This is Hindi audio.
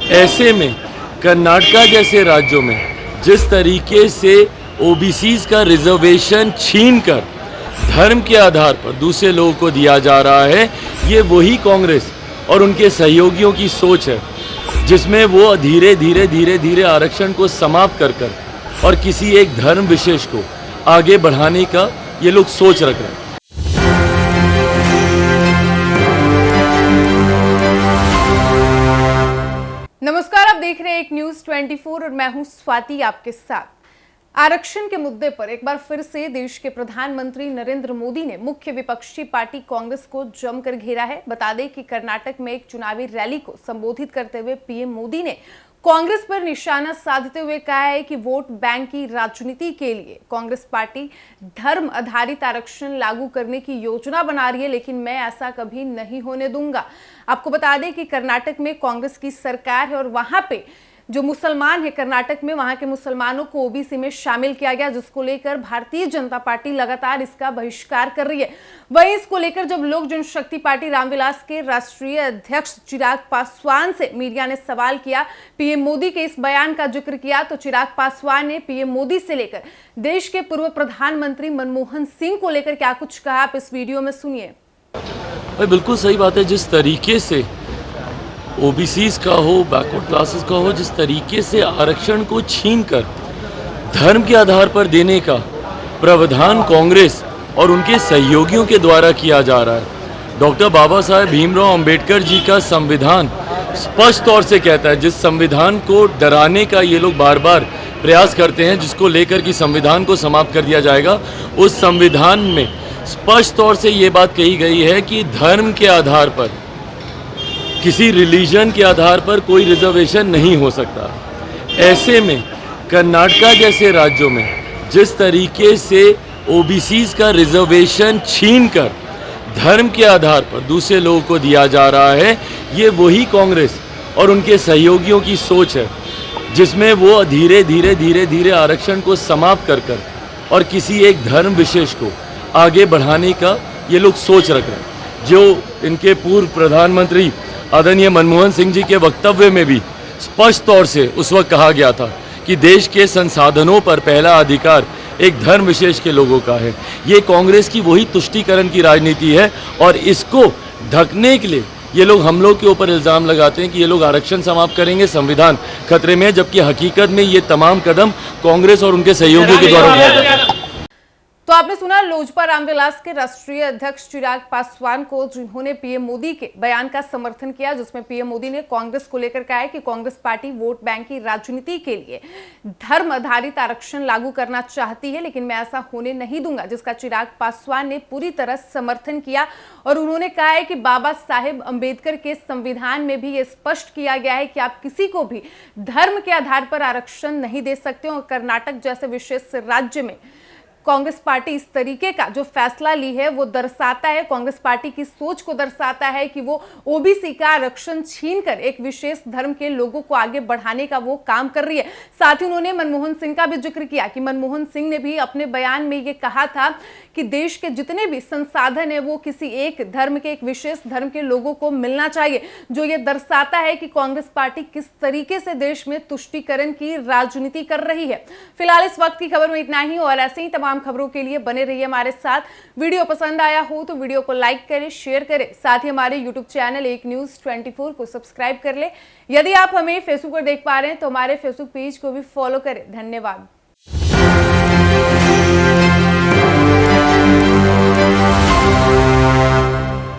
ऐसे में कर्नाटका जैसे राज्यों में जिस तरीके से ओबीसीज का रिजर्वेशन छीनकर धर्म के आधार पर दूसरे लोगों को दिया जा रहा है, ये वही कांग्रेस और उनके सहयोगियों की सोच है, जिसमें वो धीरे धीरे आरक्षण को समाप्त कर और किसी एक धर्म विशेष को आगे बढ़ाने का ये लोग सोच रख रहे हैं। नमस्कार, आप देख रहे हैं एक न्यूज 24 और मैं हूं स्वाति आपके साथ। आरक्षण के मुद्दे पर एक बार फिर से देश के प्रधानमंत्री नरेंद्र मोदी ने मुख्य विपक्षी पार्टी कांग्रेस को जमकर घेरा है। बता दें कि कर्नाटक में एक चुनावी रैली को संबोधित करते हुए पीएम मोदी ने कांग्रेस पर निशाना साधते हुए कहा है कि वोट बैंक की राजनीति के लिए कांग्रेस पार्टी धर्म आधारित आरक्षण लागू करने की योजना बना रही है, लेकिन मैं ऐसा कभी नहीं होने दूंगा। आपको बता दें कि कर्नाटक में कांग्रेस की सरकार है और वहां पे जो मुसलमान है कर्नाटक में, वहां के मुसलमानों को ओबीसी में शामिल किया गया, जिसको लेकर भारतीय जनता पार्टी लगातार इसका बहिष्कार कर रही है। वहीं इसको लेकर जब लोक जनशक्ति पार्टी रामविलास के राष्ट्रीय अध्यक्ष चिराग पासवान से मीडिया ने सवाल किया, पीएम मोदी के इस बयान का जिक्र किया, तो चिराग पासवान ने पीएम मोदी से लेकर देश के पूर्व प्रधानमंत्री मनमोहन सिंह को लेकर क्या कुछ कहा, आप इस वीडियो में सुनिए। बिल्कुल सही बात है। जिस तरीके से ओबीसीज का हो, बैकवर्ड क्लासेस का हो, जिस तरीके से आरक्षण को छीनकर धर्म के आधार पर देने का प्रावधान कांग्रेस और उनके सहयोगियों के द्वारा किया जा रहा है। डॉक्टर बाबा साहेब भीमराव अंबेडकर जी का संविधान स्पष्ट तौर से कहता है, जिस संविधान को डराने का ये लोग बार बार प्रयास करते हैं, जिसको लेकर कि संविधान को समाप्त कर दिया जाएगा, उस संविधान में स्पष्ट तौर से ये बात कही गई है कि धर्म के आधार पर, किसी रिलीजन के आधार पर कोई रिजर्वेशन नहीं हो सकता। ऐसे में कर्नाटका जैसे राज्यों में जिस तरीके से ओबीसीज का रिजर्वेशन छीनकर धर्म के आधार पर दूसरे लोगों को दिया जा रहा है, ये वही कांग्रेस और उनके सहयोगियों की सोच है, जिसमें वो धीरे धीरे आरक्षण को समाप्त कर और किसी एक धर्म विशेष को आगे बढ़ाने का ये लोग सोच रख रहे हैं। जो इनके पूर्व प्रधानमंत्री आदरणीय मनमोहन सिंह जी के वक्तव्य में भी स्पष्ट तौर से उस वक्त कहा गया था कि देश के संसाधनों पर पहला अधिकार एक धर्म विशेष के लोगों का है। ये कांग्रेस की वही तुष्टीकरण की राजनीति है और इसको ढकने के लिए ये लोग हम लोग के ऊपर इल्ज़ाम लगाते हैं कि ये लोग आरक्षण समाप्त करेंगे, संविधान खतरे में है, जबकि हकीकत में ये तमाम कदम कांग्रेस और उनके सहयोगियों के द्वारा उठाए जाते हैं। तो आपने सुना लोजपा रामविलास के राष्ट्रीय अध्यक्ष चिराग पासवान को, जिन्होंने पीएम मोदी के बयान का समर्थन किया, जिसमें पीएम मोदी ने कांग्रेस को लेकर कहा है कि कांग्रेस पार्टी वोट बैंक की राजनीति के लिए धर्म आधारित आरक्षण लागू करना चाहती है, लेकिन मैं ऐसा होने नहीं दूंगा, जिसका चिराग पासवान ने पूरी तरह समर्थन किया। और उन्होंने कहा है कि बाबा साहेब अंबेडकर के संविधान में भी ये स्पष्ट किया गया है कि आप किसी को भी धर्म के आधार पर आरक्षण नहीं दे सकते। और कर्नाटक जैसे विशेष राज्य में कांग्रेस पार्टी इस तरीके का जो फैसला ली है वो दर्शाता है, कांग्रेस पार्टी की सोच को दर्शाता है कि वो ओबीसी का आरक्षण छीनकर एक विशेष धर्म के लोगों को आगे बढ़ाने का वो काम कर रही है। साथ ही उन्होंने मनमोहन सिंह का भी जिक्र किया कि मनमोहन सिंह ने भी अपने बयान में ये कहा था कि देश के जितने भी संसाधन है वो किसी एक धर्म के, एक विशेष धर्म के लोगों को मिलना चाहिए, जो ये दर्शाता है कि कांग्रेस पार्टी किस तरीके से देश में तुष्टीकरण की राजनीति कर रही है। फिलहाल इस वक्त की खबर में इतना ही और ऐसे ही तमाम खबरों के लिए बने रहिए हमारे साथ। वीडियो पसंद आया हो तो वीडियो को लाइक करें, शेयर करें, साथ ही हमारे यूट्यूब चैनल एक न्यूज 24 को सब्सक्राइब कर ले। यदि आप हमें फेसबुक पर देख पा रहे हैं तो हमारे फेसबुक पेज को भी फॉलो करें। धन्यवाद।